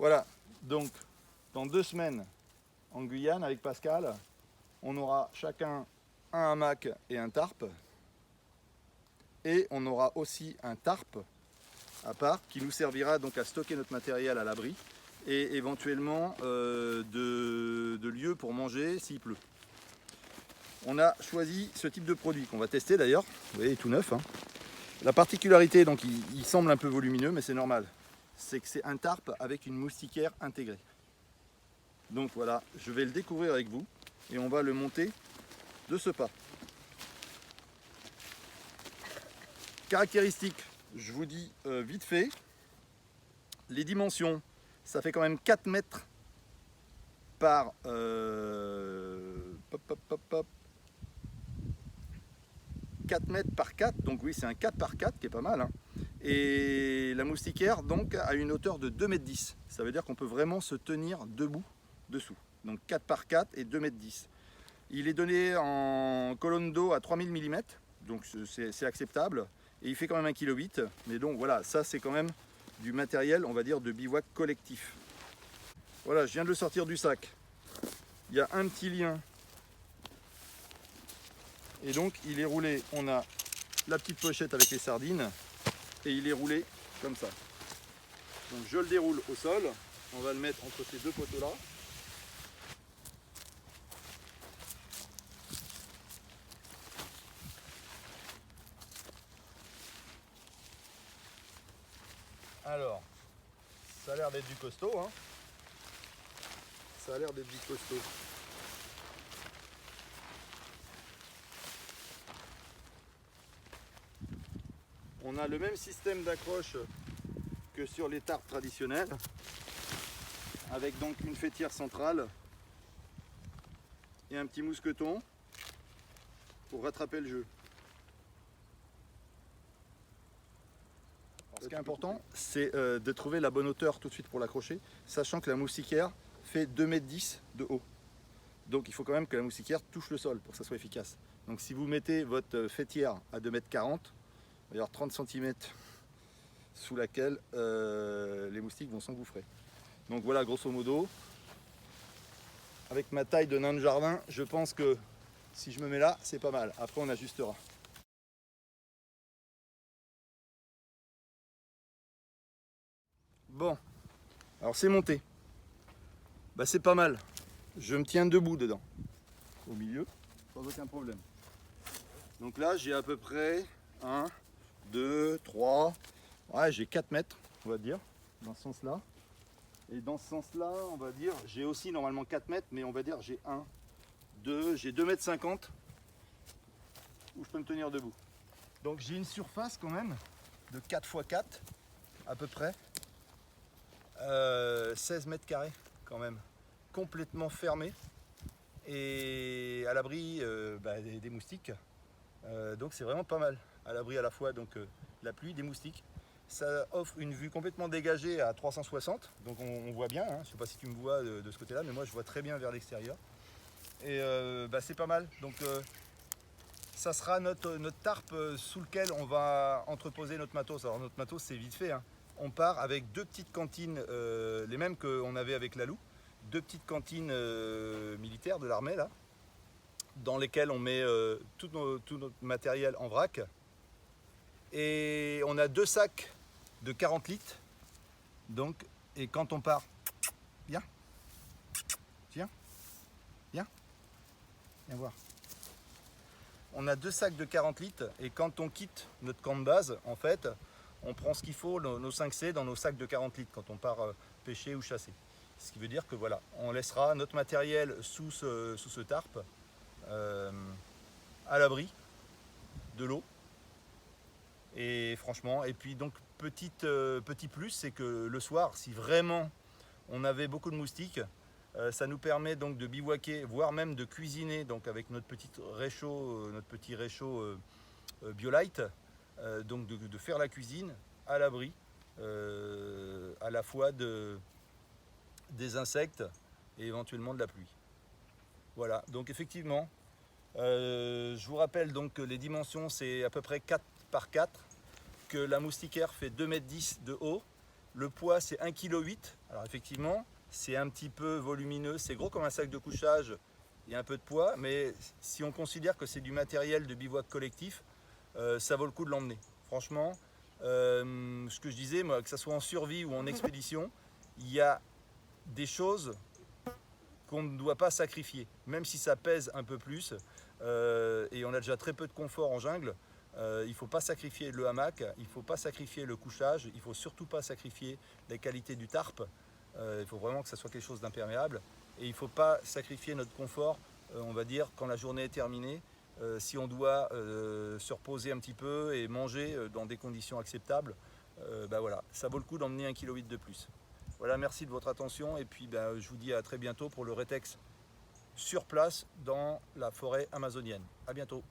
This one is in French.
Voilà, donc dans 2 semaines en Guyane avec Pascal, on aura chacun un hamac et un tarp. Et on aura aussi un tarp à part qui nous servira donc à stocker notre matériel à l'abri et éventuellement de lieu pour manger s'il pleut. On a choisi ce type de produit qu'on va tester d'ailleurs. Vous voyez, il est tout neuf. Hein. La particularité, donc il semble un peu volumineux, mais c'est normal. C'est que c'est un tarp avec une moustiquaire intégrée. Donc voilà, je vais le découvrir avec vous et on va le monter de ce pas. Caractéristiques, je vous dis vite fait. Les dimensions, ça fait quand même 4 mètres par 4 mètres par 4, donc oui c'est un 4 par 4 qui est pas mal. Hein. Et la moustiquaire donc a une hauteur de 2 mètres 10. Ça veut dire qu'on peut vraiment se tenir debout dessous. Donc 4 par 4 et 2 mètres 10. Il est donné en colonne d'eau à 3000 mm, donc c'est acceptable. Et il fait quand même 1,8 kg. Mais donc voilà, ça c'est quand même du matériel, on va dire, de bivouac collectif. Voilà, je viens de le sortir du sac. Il y a un petit lien. Et donc il est roulé, on a la petite pochette avec les sardines. Et il est roulé comme ça. Donc je le déroule au sol. On va le mettre entre ces deux poteaux là. Alors, ça a l'air d'être du costaud, hein. Ça a l'air d'être du costaud. On a le même système d'accroche que sur les tarpes traditionnelles, avec donc une faîtière centrale et un petit mousqueton pour rattraper le jeu. Ce qui est important, c'est de trouver la bonne hauteur tout de suite pour l'accrocher, sachant que la moustiquaire fait 2,10 m de haut. Donc il faut quand même que la moustiquaire touche le sol pour que ça soit efficace. Donc si vous mettez votre faîtière à 2,40 m, il va y avoir 30 cm sous laquelle les moustiques vont s'engouffrer. Donc voilà, grosso modo, avec ma taille de nain de jardin, je pense que si je me mets là, c'est pas mal. Après on ajustera. Bon, alors c'est monté. Bah c'est pas mal. Je me tiens debout dedans, au milieu, sans aucun problème. Donc là, j'ai à peu près 1, 2, 3, ouais, j'ai 4 mètres, on va dire, dans ce sens-là. Et dans ce sens-là, on va dire, j'ai aussi normalement 4 mètres, mais on va dire j'ai 1, 2, j'ai 2 mètres 50 où je peux me tenir debout. Donc j'ai une surface quand même de 4 x 4 à peu près. 16 mètres carrés quand même, complètement fermé et à l'abri des moustiques. Donc c'est vraiment pas mal, à l'abri à la fois donc la pluie, des moustiques. Ça offre une vue complètement dégagée à 360, donc on voit bien, hein. Je sais pas si tu me vois de ce côté là, mais moi je vois très bien vers l'extérieur. Et c'est pas mal, donc ça sera notre tarp sous lequel on va entreposer notre matos. Alors notre matos c'est vite fait, hein. On part avec 2 petites cantines, les mêmes qu'on avait avec Lalou, 2 petites cantines militaires de l'armée là, dans lesquelles on met tout notre matériel en vrac. Et on a 2 sacs de 40 litres. Donc, et quand on part, viens, viens, viens, viens voir. On a 2 sacs de 40 litres et quand on quitte notre camp de base, en fait, on prend ce qu'il faut, nos 5C, dans nos sacs de 40 litres quand on part pêcher ou chasser. Ce qui veut dire que voilà, on laissera notre matériel sous ce tarp, à l'abri de l'eau. Et franchement, et puis donc petit plus, c'est que le soir, si vraiment on avait beaucoup de moustiques, ça nous permet donc de bivouaquer, voire même de cuisiner donc avec notre petit réchaud BioLite, donc de faire la cuisine à l'abri, à la fois des insectes et éventuellement de la pluie. Voilà, donc effectivement, je vous rappelle donc que les dimensions c'est à peu près 4 par 4, que la moustiquaire fait 2,10 m de haut, le poids c'est 1,8 kg Alors effectivement, c'est un petit peu volumineux, c'est gros comme un sac de couchage, il y a un peu de poids, mais si on considère que c'est du matériel de bivouac collectif, ça vaut le coup de l'emmener. Franchement, ce que je disais, moi, que ce soit en survie ou en expédition, il y a des choses qu'on ne doit pas sacrifier, même si ça pèse un peu plus, et on a déjà très peu de confort en jungle. Il ne faut pas sacrifier le hamac, il ne faut pas sacrifier le couchage, il ne faut surtout pas sacrifier les qualités du tarp. Il faut vraiment que ça soit quelque chose d'imperméable. Et il ne faut pas sacrifier notre confort, on va dire, quand la journée est terminée. Si on doit se reposer un petit peu et manger dans des conditions acceptables, bah voilà, ça vaut le coup d'emmener 1,8 kg de plus. Voilà, merci de votre attention et puis je vous dis à très bientôt pour le Retex sur place dans la forêt amazonienne. À bientôt.